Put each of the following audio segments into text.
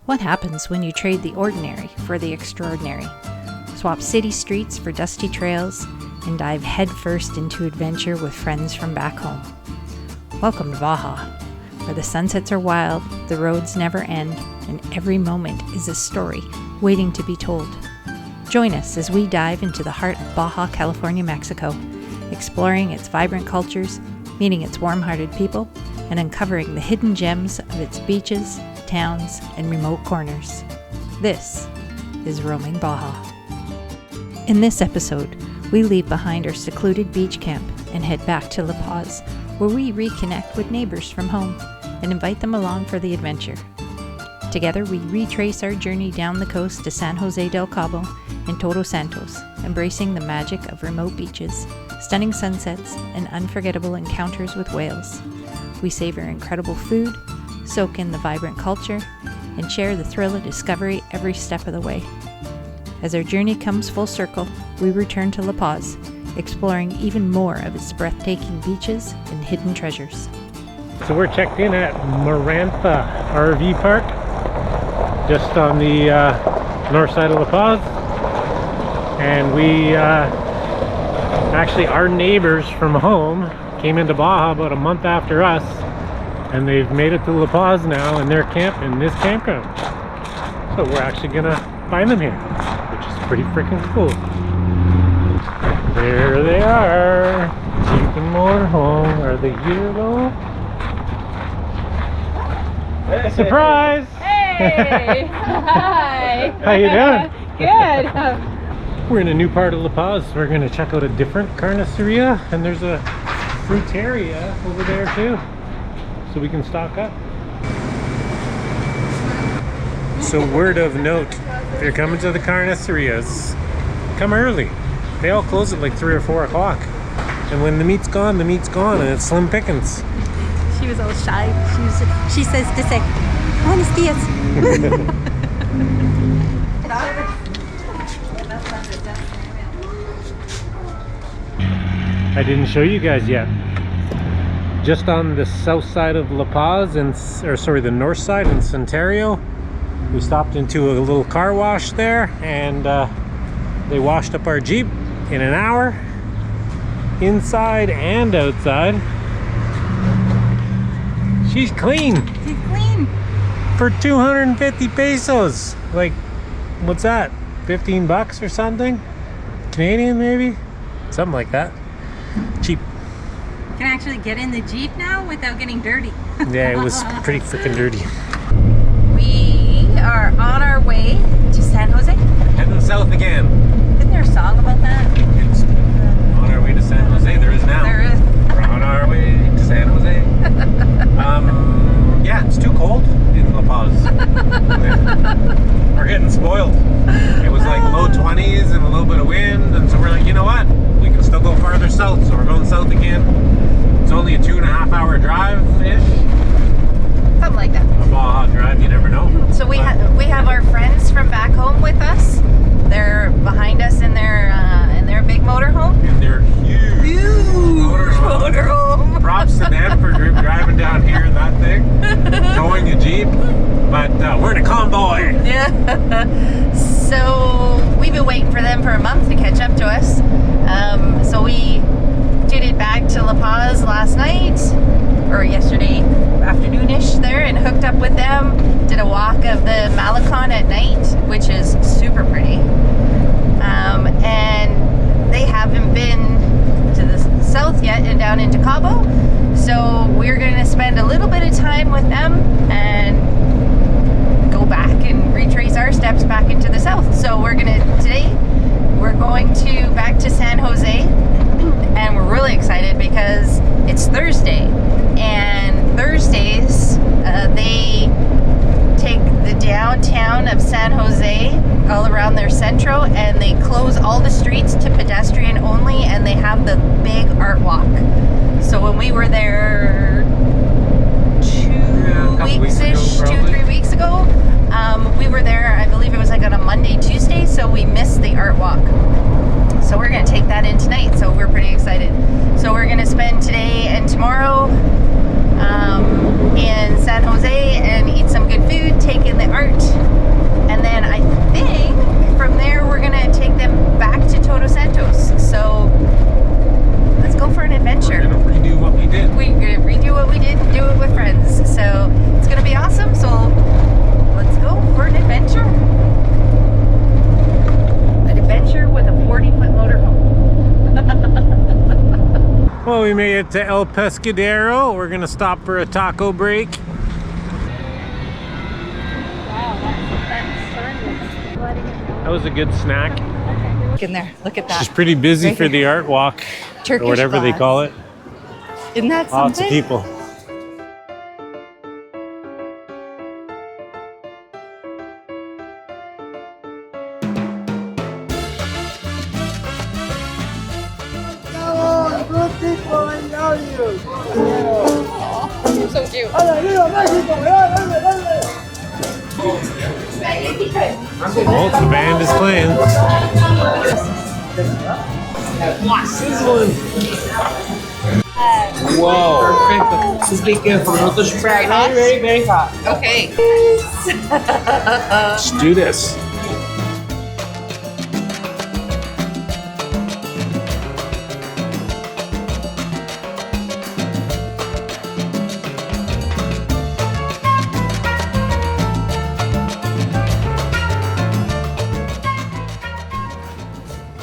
What happens when you trade the ordinary for the extraordinary? Swap city streets for dusty trails and dive headfirst into adventure with friends from back home. Welcome to Baja, where the sunsets are wild, the roads never end, and every moment is a story waiting to be told. Join us as we dive into the heart of Baja, California, Mexico, exploring its vibrant cultures, meeting its warm-hearted people, and uncovering the hidden gems of its beaches, towns, and remote corners. This is Roaming Baja. In this episode, we leave behind our secluded beach camp and head back to La Paz, where we reconnect with neighbors from home and invite them along for the adventure. Together, we retrace our journey down the coast to San Jose del Cabo and Todos Santos, embracing the magic of remote beaches, stunning sunsets, and unforgettable encounters with whales. We savor incredible food, soak in the vibrant culture, and share the thrill of discovery every step of the way. As our journey comes full circle, we return to La Paz, exploring even more of its breathtaking beaches and hidden treasures. So we're checked in at Marantha RV Park, just on the north side of La Paz. And we actually, our neighbors from home came into Baja about a month after us, and they've made it to La Paz now, and they're camping in this campground. So we're actually gonna find them here, which is pretty freaking cool. There they are, Jeep and motorhome. Are they here though? Hey. Surprise! Hey! Hi! How you doing? Good! We're in a new part of La Paz. We're gonna check out a different carniceria, and there's a fruiteria over there too, so we can stock up. So word of note, if you're coming to the carnicerias, come early. They all close at like 3 or 4 o'clock. And when the meat's gone, and it's slim pickings. She was all shy. She says to say, "Buenos dias." I didn't show you guys yet. Just on the south side of La Paz, the north side in Centenario, we stopped into a little car wash there, and they washed up our Jeep in an hour, inside and outside. She's clean. She's clean. For 250 pesos. Like, what's that? 15 bucks or something? Canadian maybe? Something like that. Cheap. You can actually get in the Jeep now without getting dirty. Yeah, it was pretty freaking dirty. We are on our way to San Jose. Heading south again. Isn't there a song about that? It's on our way to San Jose. There is now. There is. We're on our way to San Jose. Yeah, it's too cold in La Paz. We're getting spoiled. It was like low 20s and a little bit of wind, and so we're like, you know what? We can still go farther south, so we're going south again. It's only a 2.5 hour drive-ish. Something like that. A Baja drive, you never know. So we have our friends from back home with us. They're behind us in their big motorhome. And they're huge motorhome. Props to them for driving down here in that thing, towing a Jeep. But we're in a convoy. Yeah. So we've been waiting for them for a month to catch up to us. So we tooted back to La Paz last night, or yesterday afternoonish there, and hooked up with them. Did a walk of the Malecon at night, which is super pretty. And they haven't been to the south yet and down into Cabo. So we're going to spend a little bit of time with them and go back and retrace our steps back into the south. So today we're going back to San Jose, and we're really excited because it's Thursday, and Thursdays they take the downtown of San Jose all around their centro, and they close all the streets to pedestrian only, and they have the big art walk. So when we were there 2 3 weeks ago, we were there, I believe it was like on a Monday, Tuesday, so we missed the art walk. So we're going to take that in tonight, so we're pretty excited. So we're going to spend today and tomorrow in San Jose and eat some good food, take in the art, we made it to El Pescadero. We're gonna stop for a taco break. Wow, that sun is letting it go. That was a good snack. Look in there. Look at that. She's pretty busy Right for here. the art walk, Turkish or whatever they class. call it. Isn't that Lots something? of people. So cute. Oh, the band is playing. Whoa. Perfecto. Just be careful, not to spread. Very hot. Okay. Let's do this.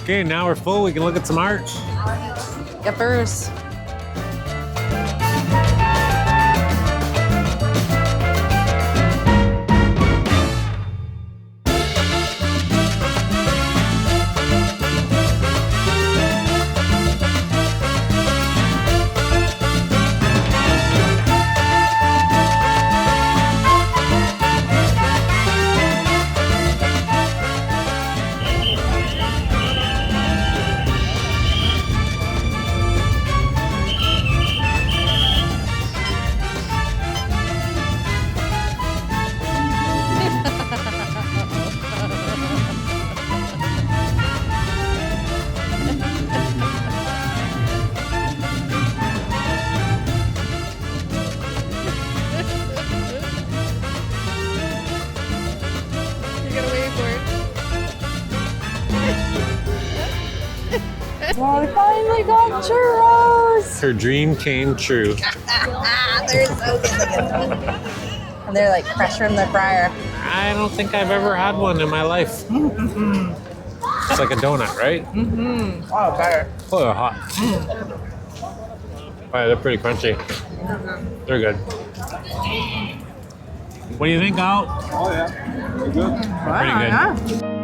Okay, now we're full. We can look at some art. Yuppers. Well, we finally got churros! Her dream came true. They're so good. And they're like fresh from the fryer. I don't think I've ever had one in my life. It's like a donut, right? Oh, better. Oh, they're hot. Oh, yeah, they're pretty crunchy. They're good. What do you think, Al? Oh yeah, very good. Pretty good.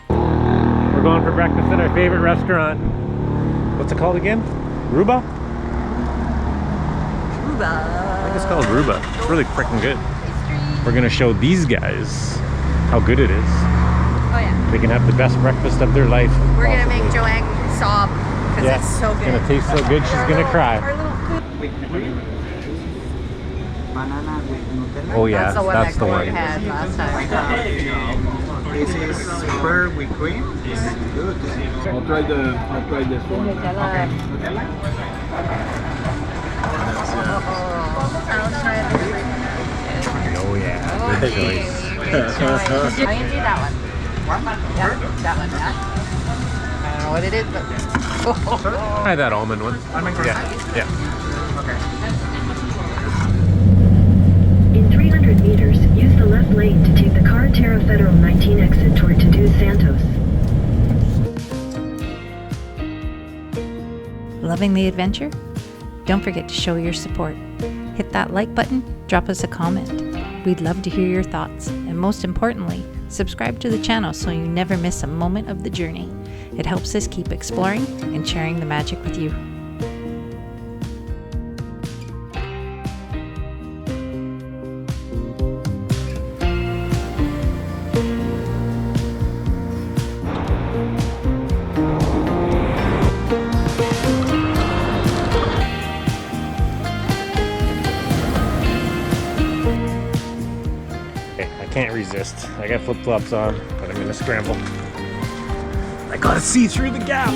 We're going for breakfast at our favorite restaurant. What's it called again? Ruba? I think it's called Ruba. It's really freaking good. We're gonna show these guys how good it is. Oh yeah. They can have the best breakfast of their life. We're gonna possibly. make Joanne sob because Yeah, it's so it's good. gonna taste so good, she's gonna cry. Our little food. Banana with Nutella. Oh yeah, That's the one that's that the Gord one. had last time. This is pearl with cream. It's good. I'll try this one. Nutella. Nutella? I'll try this. Oh yeah, good Okay. choice. I can do that one. One? Yeah, that one. Yeah. I don't know what it is, but Try that almond one. Almond croissant? Yeah. Okay. In 300 meters, Use the left lane to take the Carretera Federal 19 exit toward Todos Santos. Loving the adventure? Don't forget to show your support. Hit that like button, drop us a comment. We'd love to hear your thoughts, and most importantly, subscribe to the channel so you never miss a moment of the journey. It helps us keep exploring and sharing the magic with you. Can't resist. I got flip-flops on, but I'm gonna scramble. I gotta see through the gap.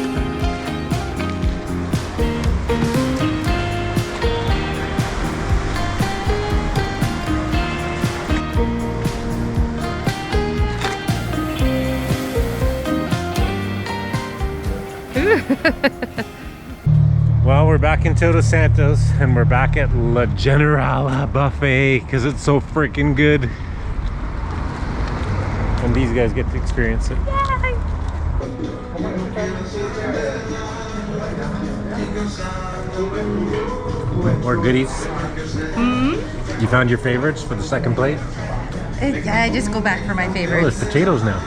Well, we're back in Todos Santos, and we're back at La Generala Buffet because it's so freaking good. And these guys get to experience it. Yay! More goodies. Mm-hmm. You found your favorites for the second plate? I just go back for my Oh, favorites. there's potatoes now.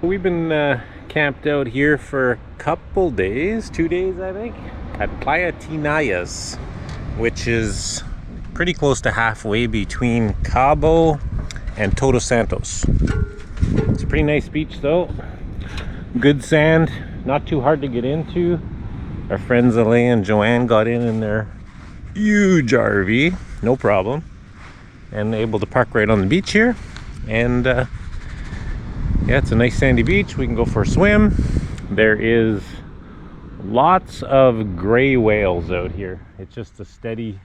We've been camped out here for a couple days, 2 days I think, at Playa Tinayas, which is pretty close to halfway between Cabo and Todos Santos. It's a pretty nice beach though, good sand, not too hard to get into. Our friends Elaine and Joanne got in their huge RV, no problem, and able to park right on the beach here. And yeah, it's a nice sandy beach. We can go for a swim. There is lots of gray whales out here. It's just a steady,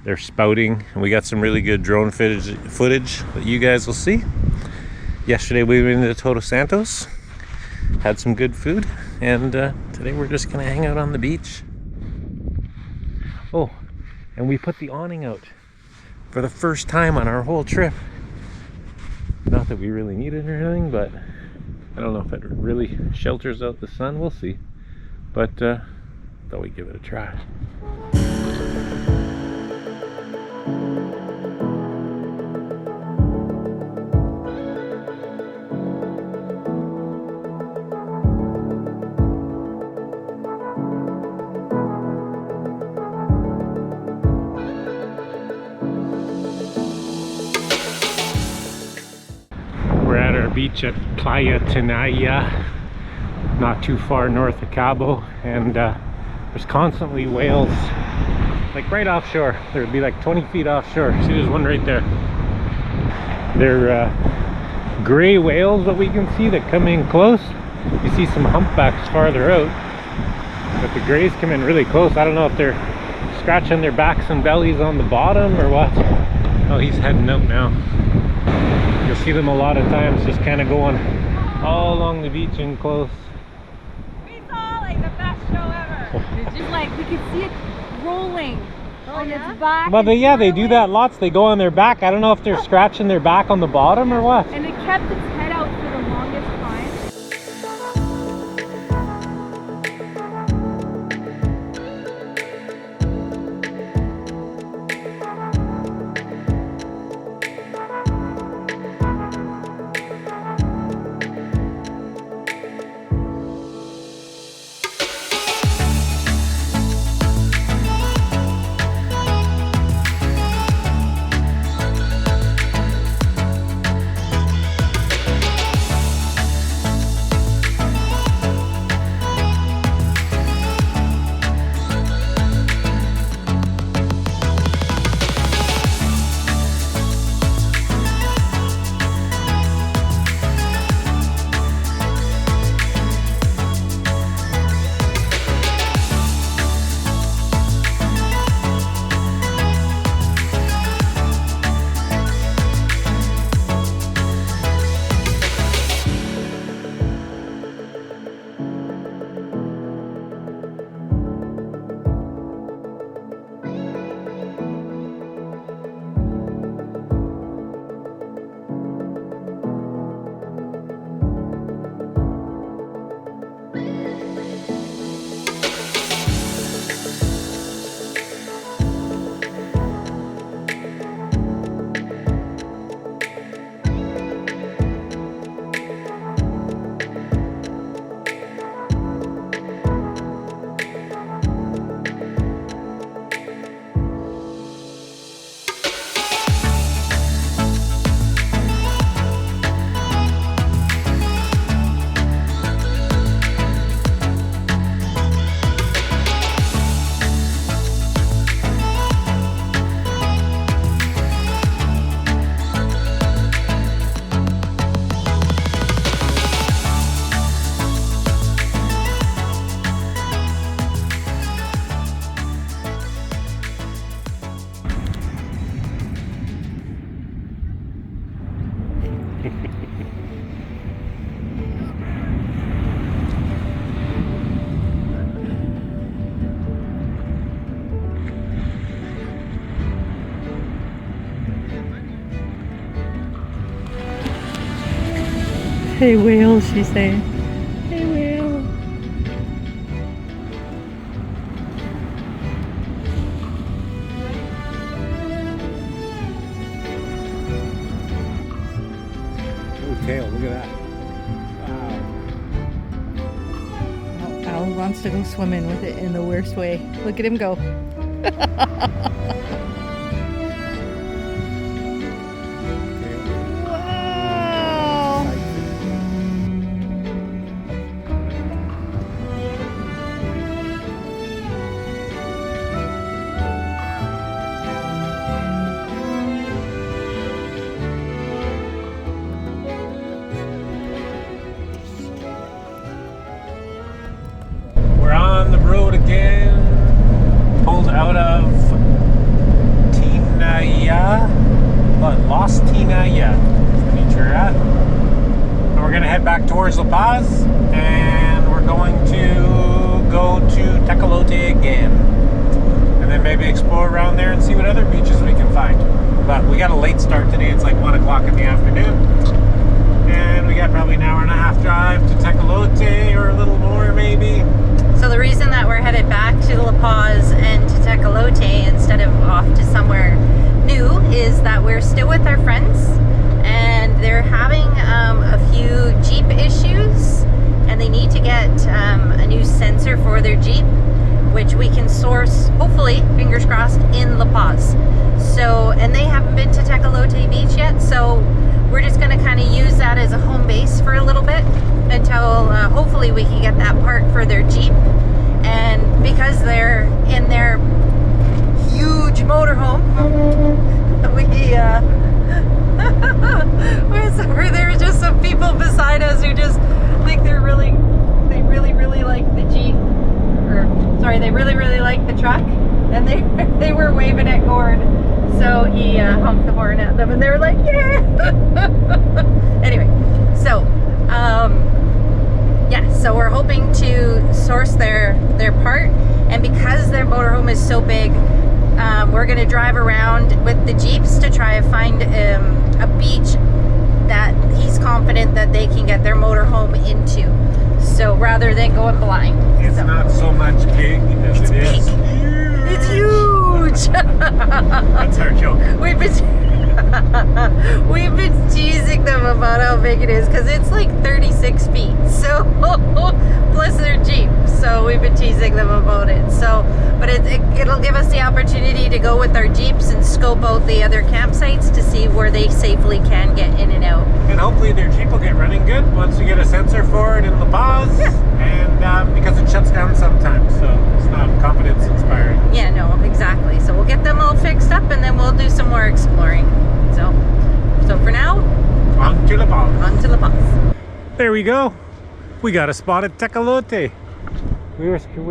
they're spouting. And we got some really good drone footage that you guys will see. Yesterday we went into Todos Santos, had some good food, and today we're just gonna hang out on the beach. Oh, and we put the awning out for the first time on our whole trip. Not that we really need it or anything, but I don't know if it really shelters out the sun. We'll see. But thought we'd give it a try. Beach at Playa Tinaya, not too far north of Cabo, and there's constantly whales like right offshore. There'd be like 20 feet offshore. See, there's one right there. They're gray whales that we can see that come in close. You see some humpbacks farther out, but the grays come in really close. I don't know if they're scratching their backs and bellies on the bottom or what. Oh, he's heading out now. You'll see them a lot of times just kind of going all along the beach and close. We saw like the best show ever. It's just like we could see it rolling on its back. But they do that lots. They go on their back. I don't know if they're scratching their back on the bottom or what. And it kept its head out for the longest time. Hey whale, she's saying. Hey whale. Oh, tail, look at that. Wow. Al wants to go swimming with it in the worst way. Look at him go. Wow. We're on the road again. Pulled out of Los Tinaya, the beach we're at. And we're gonna head back towards La Paz, and we're going to go to Tecolote again, and then maybe explore around there and see what other beaches we can find. But we got a late start today. It's like 1 o'clock in the afternoon, and we got probably an hour and a half drive to Tecolote, or a little more maybe. So the reason that we're headed back to La Paz and to Tecolote instead of off to somewhere new is that we're still with our friends, and they're having a few Jeep issues, and they need to get a new sensor for their Jeep, which we can source, hopefully, fingers crossed, in La Paz. So, and they haven't been to Tecolote Beach yet, so we're just going to kind of use that as a home base for a little bit until hopefully we can get that part for their Jeep. And because they're in their huge motorhome, there were just some people beside us who just like they really like the Jeep, or sorry, they really like the truck, and they were waving at Gord, so he honked the horn at them, and they were like, yeah. Anyway, so yeah, so we're hoping to source their part, and because their motorhome is so big, we're going to drive around with the Jeeps to try to find a beach that he's confident that they can get their motorhome into. So rather than going blind. It's not so much big as It's it is. big. It's huge. That's our joke. We've been teasing them about how big it is, because it's like 36 feet. So plus their Jeep. So we've been teasing them about it. So, but it'll give us the opportunity to go with our Jeeps and scope out the other campsites to see where they safely can get in and out. And hopefully their Jeep will get running good once we get a sensor for it in La Paz. Yeah. And because it shuts down sometimes, so it's not confidence inspiring. Yeah, no, exactly. So we'll get them all fixed up, and then we'll do some more exploring. So for now, On to La Paz. on to La Paz. There we go. We got a spot at Tecolote. We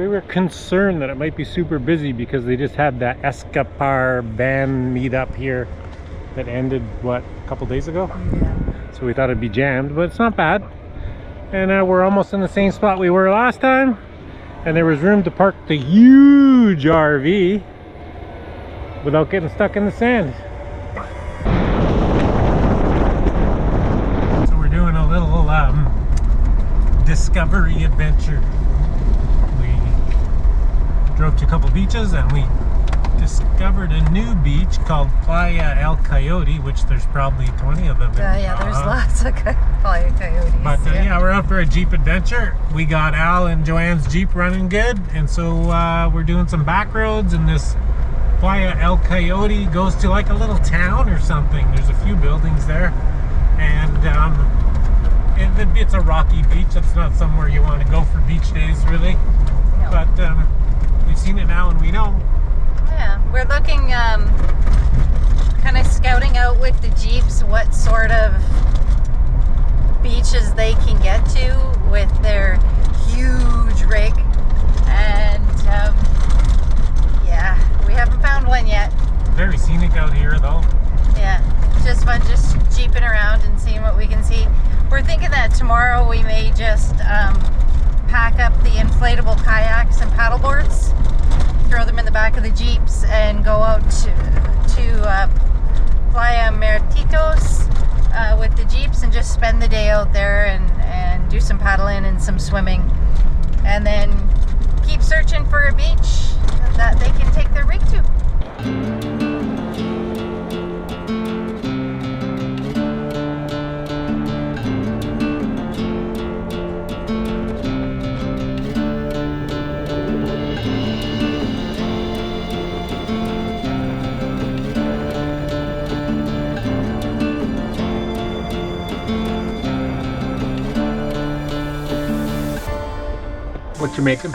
were concerned that it might be super busy because they just had that Escapar van meetup here that ended, what, a couple days ago? Yeah. So we thought it'd be jammed, but it's not bad. And we're almost in the same spot we were last time. And there was room to park the huge RV without getting stuck in the sand. So we're doing a little discovery adventure. We drove to a couple beaches, and we discovered a new beach called Playa El Coyote, which there's probably 20 of them in Yeah, there's Baja. lots of Playa Coyotes. But yeah, we're out for a Jeep adventure. We got Al and Joanne's Jeep running good, and so we're doing some back roads, and this Playa El Coyote goes to like a little town or something. There's a few buildings there, and it's a rocky beach. It's not somewhere you want to go for beach days, really. No. But we've seen it now, and we know. Yeah, we're looking, kind of scouting out with the Jeeps what sort of beaches they can get to with their huge rig. And yeah, we haven't found one yet. Very scenic out here, though. Yeah, just fun just jeeping around and seeing what we can see. We're thinking that tomorrow we may just pack up the inflatable kayaks and paddleboards, throw them in the back of the Jeeps, and go out to Playa Muertitos with the Jeeps and just spend the day out there and do some paddling and some swimming. And then keep searching for a beach that they can take their rig to. What you making?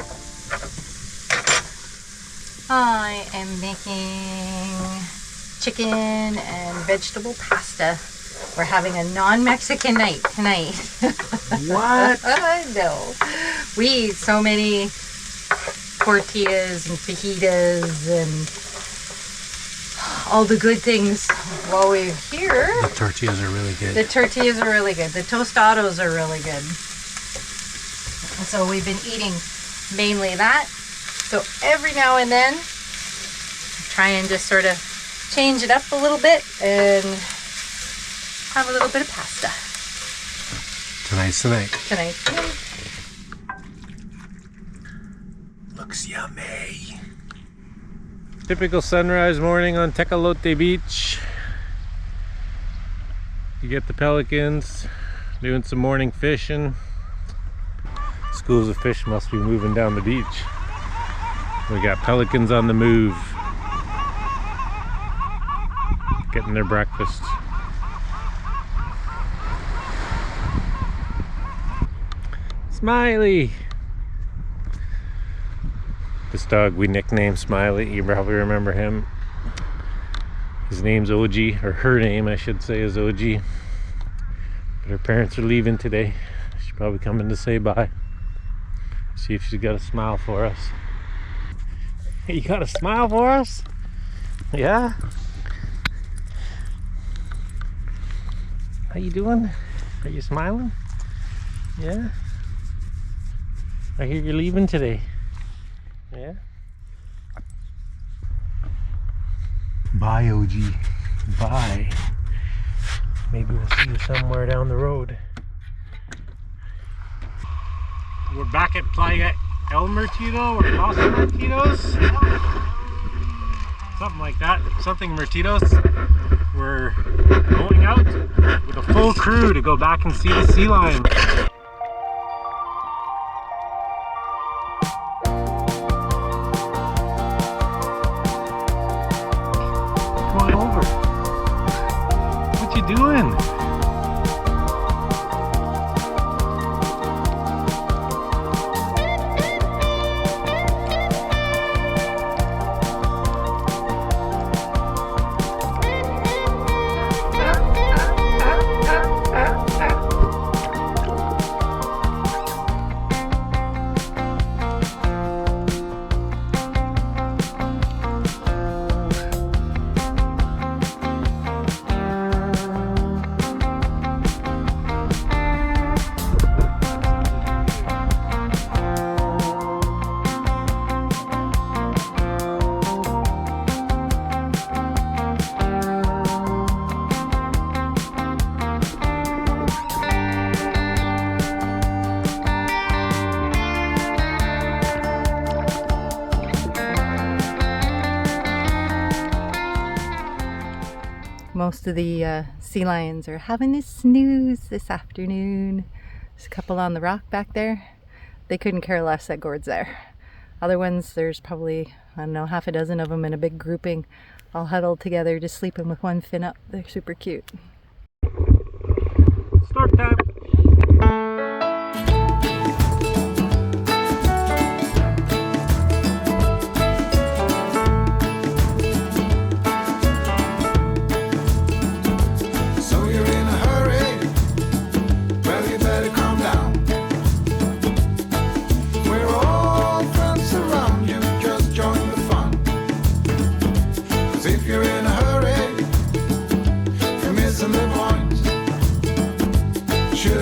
I am making chicken and vegetable pasta. We're having a non-Mexican night tonight. What? I know. We eat so many tortillas and fajitas and all the good things while we're here. The tortillas are really good. The tortillas are really good. The tostados are really good. So we've been eating mainly that. So every now and then, try and just sort of change it up a little bit and have a little bit of pasta. Tonight's the night. Tonight's the night. Looks yummy. Typical sunrise morning on Tecolote Beach. You get the pelicans doing some morning fishing. Schools of fish must be moving down the beach. We got pelicans on the move, getting their breakfast. Smiley! This dog we nicknamed Smiley. You probably remember him. His name's OG, or her name I should say is OG. But her parents are leaving today. She's probably coming to say bye. See if she's got a smile for us. Hey, you got a smile for us? Yeah? How you doing? Are you smiling? Yeah? I hear you're leaving today. Yeah? Bye, OG. Bye. Maybe we'll see you somewhere down the road. We're back at Playa Muertitos or Los Muertitos. Something like that. Something Muertitos. We're going out with a full crew to go back and see the sea lion. Come on over. What you doing? Most of the sea lions are having a snooze this afternoon. There's a couple on the rock back there. They couldn't care less that Gord's there. Other ones, there's probably, I don't know, half a dozen of them in a big grouping, all huddled together, just sleeping with one fin up. They're super cute. Start time. Should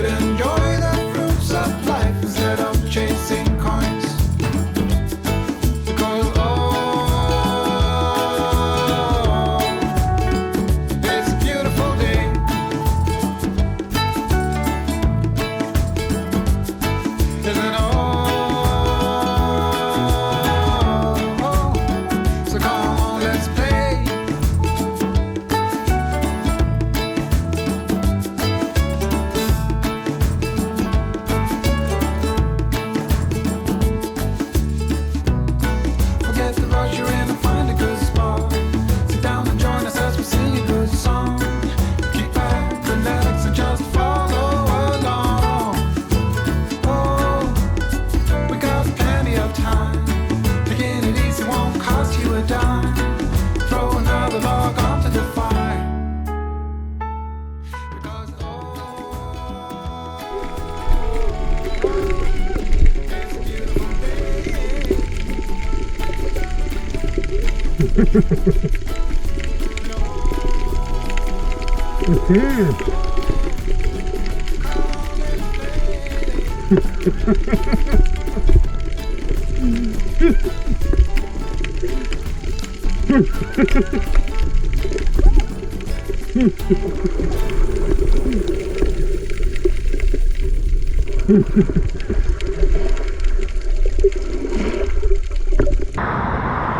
We're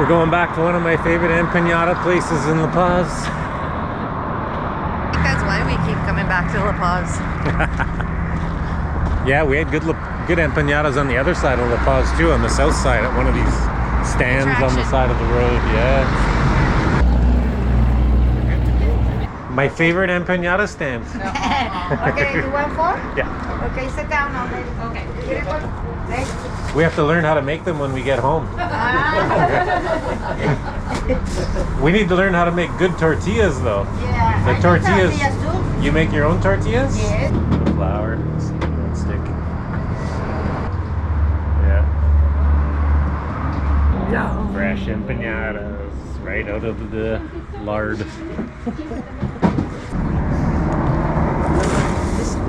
going back to one of my favorite empanada places in La Paz. I think that's why we keep coming back to La Paz. Yeah, we had good empanadas on the other side of La Paz too, on the south side at one of these stands on the side of the road. Yeah. My favorite empanada stands. Okay, you want four? Yeah. Okay, sit down now. Okay. We have to learn how to make them when we get home. We need to learn how to make good tortillas though. Yeah. The I do tortillas. too. You make your own tortillas? Yes. The flour, don't stick. Yeah. Yeah. Fresh empanadas right out of the lard.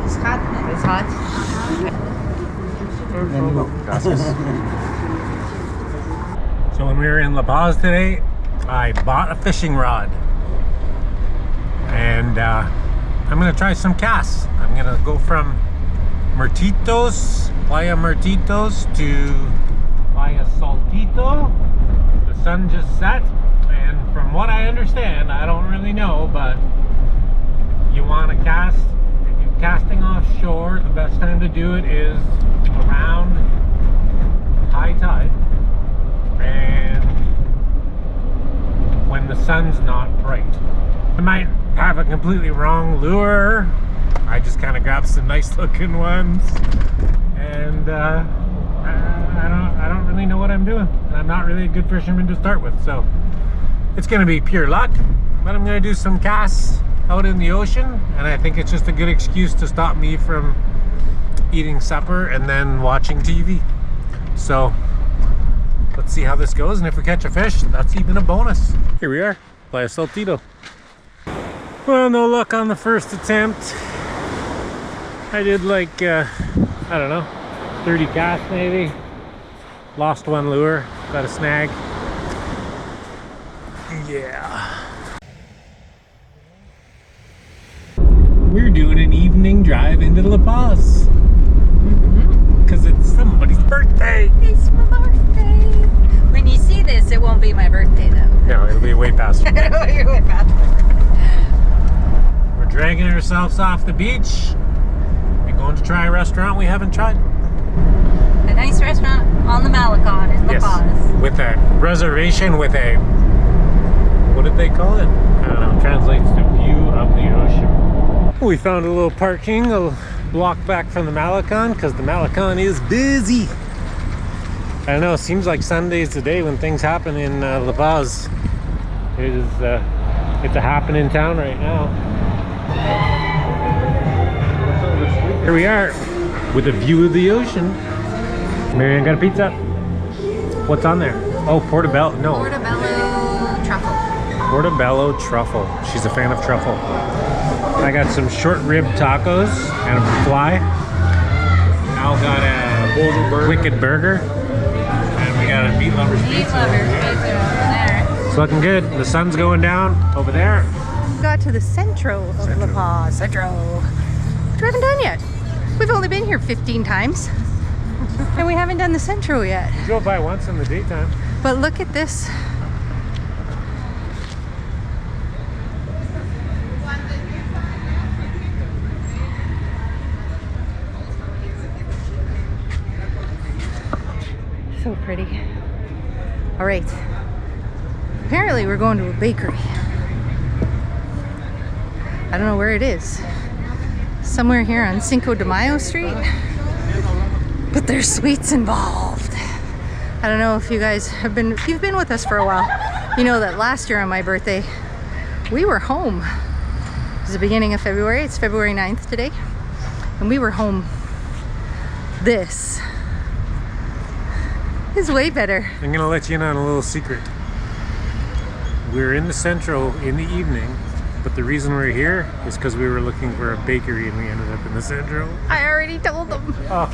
It's hot. It's hot. Gracias. So when we were in La Paz today, I bought a fishing rod. And I'm gonna try some casts. I'm gonna go from Playa Muertitos to Playa Saltito. The sun just set, and from what I understand, I don't really know, but you want to cast, if you're casting offshore, the best time to do it is around high tide and when the sun's not bright. I might have a completely wrong lure. I just kind of grabbed some nice looking ones, and I don't really know what I'm doing. I'm not really a good fisherman to start with, so it's gonna be pure luck. But I'm gonna do some casts out in the ocean, and I think it's just a good excuse to stop me from eating supper and then watching TV. So let's see how this goes, and if we catch a fish, that's even a bonus. Here we are, Playa Saltito. Well, no luck on the first attempt. I did like, I don't know, 30 casts maybe. Lost one lure, got a snag. Yeah. We're doing an evening drive into La Paz. Because it's somebody's birthday. It's my birthday. When you see this, it won't be my birthday though. No, it'll be way past your birthday. You're way past. We're dragging ourselves off the beach. We're going to try a restaurant we haven't tried. A nice restaurant on the Malecon in La Paz. With a reservation with a, what did they call it? I don't know, translates to view of the ocean. We found a little parking a block back from the Malecon because the Malecon is busy. I don't know, it seems like Sunday's the day when things happen in La Paz. It's a happening town right now. Here we are with a view of the ocean. Marianne got a pizza. What's on there? Oh, Portobello. No. Portobello truffle. Portobello truffle. She's a fan of truffle. I got some short rib tacos and a fly. Al got a wicked burger. And we got a meat lover's pizza. Meat lover's pizza over there. It's looking good. The sun's going down over there. We got to the centro of La Paz. Centro. Which we haven't done yet. We've only been here 15 times. And we haven't done the centro yet. We drove by once in the daytime. But look at this. So pretty. All right. Apparently we're going to a bakery. I don't know where it is. Somewhere here on Cinco de Mayo Street. But there's sweets involved. I don't know if you guys have been, if you've been with us for a while, you know that last year on my birthday, we were home. It was the beginning of February. It's February 9th today. And we were home. This is way better. I'm gonna let you in on a little secret. we're in the Centro in the evening, but the reason we're here is because we were looking for a bakery and we ended up in the Centro. I already told them. Oh.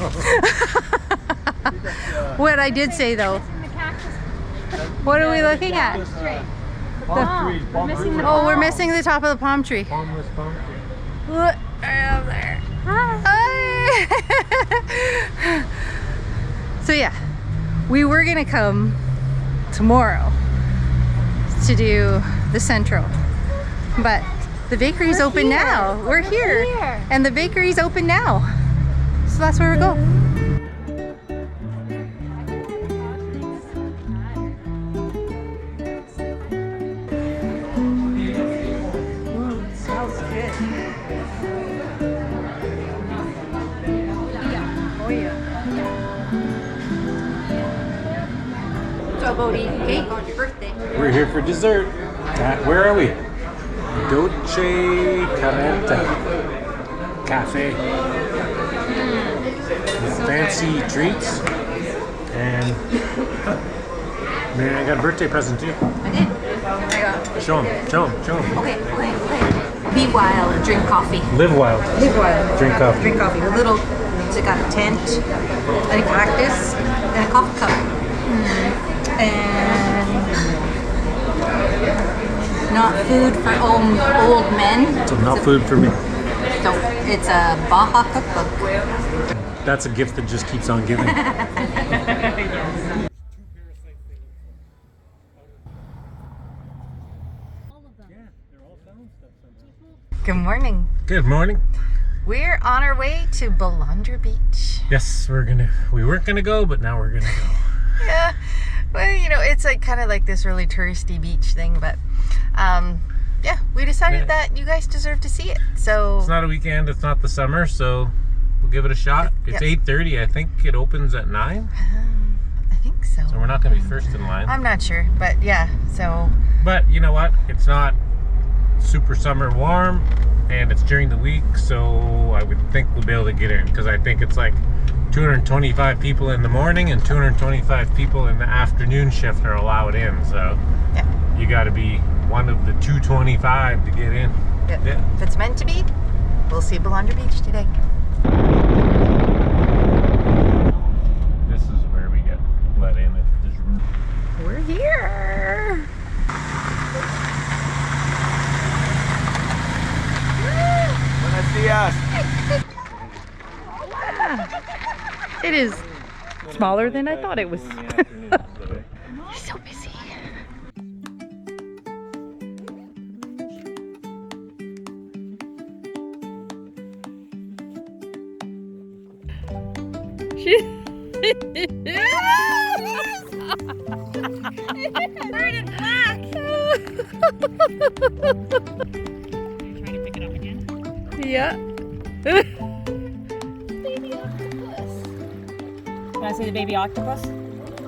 What I did say though. What are we looking at? Oh, we're missing the top of the palm tree. Palmless palm tree. Look right there. Hi. So yeah, we were gonna come tomorrow to do the Centro, but the bakery's open now. We're here, and the bakery's open now, so that's where we go. Smells good. Oh yeah. So about eating cake on your birthday. We're here for dessert. Where are we? Dolce Caretta Cafe. With fancy treats. And man, I got a birthday present too. I did. I got. Show him, show him, show him. Okay. Be wild and drink coffee. Live wild. Live wild. Drink coffee. Drink coffee. A little. It's got a tent, and a cactus, and a coffee cup, and not food for old men. So not food for me. So it's a Baja cookbook. That's a gift that just keeps on giving. Good morning. Good morning. We're on our way to Belandra Beach. Yes, we weren't gonna go, but now we're gonna go. Yeah. Well, you know, it's like kind of like this really touristy beach thing, but yeah, we decided that you guys deserve to see it. So it's not a weekend, it's not the summer, so we'll give it a shot. It's 8:30. I think it opens at 9. I think so. So we're not gonna be first in line. I'm not sure, but yeah, so. But you know what? It's not super summer warm, and it's during the week, so I would think we'll be able to get in, because I think it's like 225 people in the morning and 225 people in the afternoon shift are allowed in, so yeah, you got to be one of the 225 to get in. Yeah. If it's meant to be, we'll see Belandra Beach today. This is where we get let in if there's room. We're here. See us. It is smaller than I thought it was. You're so busy. Bird in black. Trying to pick it up again. Yeah. Baby octopus. Can I say the baby octopus?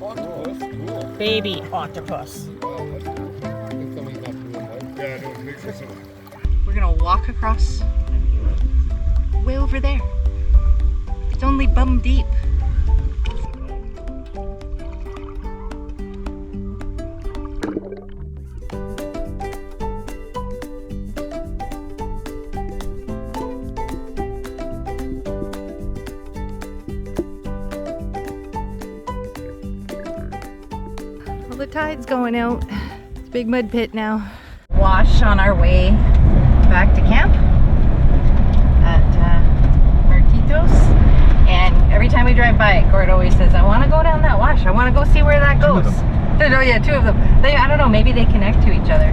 Octopus, cool. Baby octopus. We're gonna walk across way over there. It's only bum deep. The tide's going out. It's a big mud pit now. Wash on our way back to camp at Muertitos, and every time we drive by it, Gord always says, I want to go down that wash. I want to go see where that goes. Oh yeah, 2 of them. I don't know, maybe they connect to each other.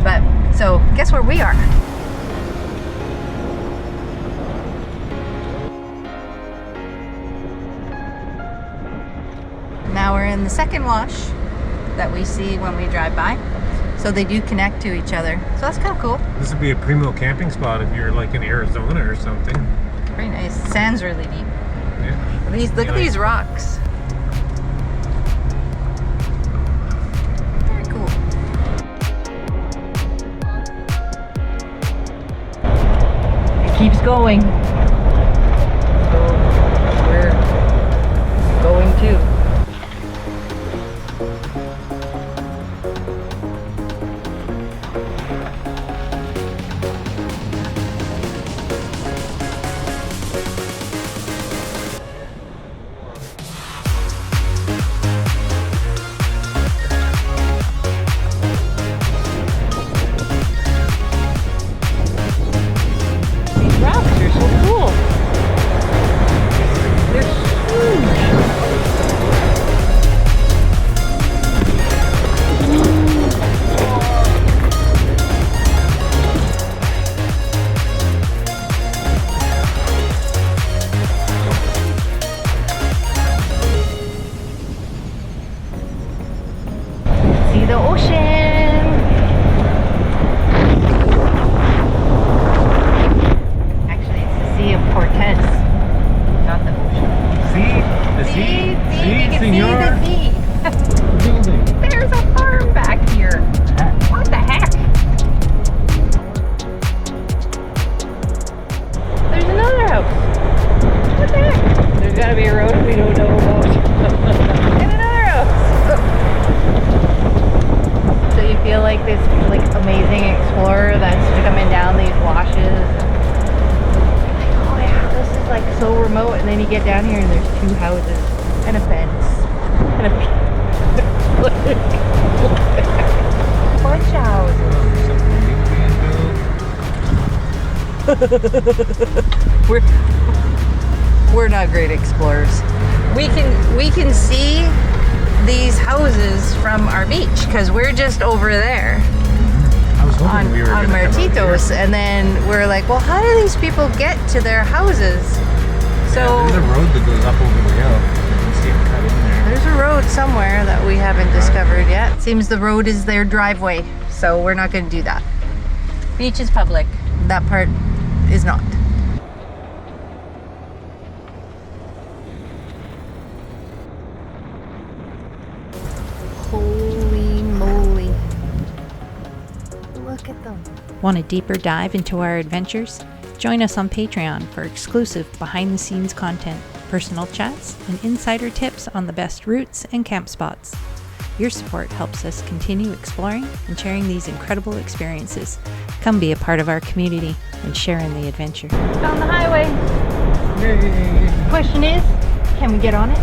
But, so, guess where we are? Now we're in the second wash that we see when we drive by, so they do connect to each other, so that's kind of cool. This would be a primo camping spot if you're like in Arizona or something. Very nice. Sand's really deep. Yeah. Look at these rocks. Very cool. It keeps going. So we're going too. ocean. Actually, it's the Sea of Cortez, not the ocean. See? The sea? See, See, you can senor? see the sea. Building. There's a farm back here. What the heck? There's another house. What the heck? There's gotta be a road we don't know about. And another house. So you feel like this like amazing explorer that's coming down these washes. Oh yeah, this is like so remote, and then you get down here and there's 2 houses and a fence and a bunch of houses. We're not great explorers. We can see these houses from our beach because we're just over there I was hoping on, we were on gonna come out Muertitos, here. and then we're like, well, how do these people get to their houses? So There's a road that goes up over the hill. You can see it cut in there. there's a road somewhere that we haven't discovered yet. Seems the road is their driveway, so we're not going to do that. Beach is public. That part is not. Holy moly. Look at them. Want a deeper dive into our adventures? Join us on Patreon for exclusive behind-the-scenes content, personal chats, and insider tips on the best routes and camp spots. Your support helps us continue exploring and sharing these incredible experiences. Come be a part of our community and share in the adventure. Found the highway. Question is, can we get on it?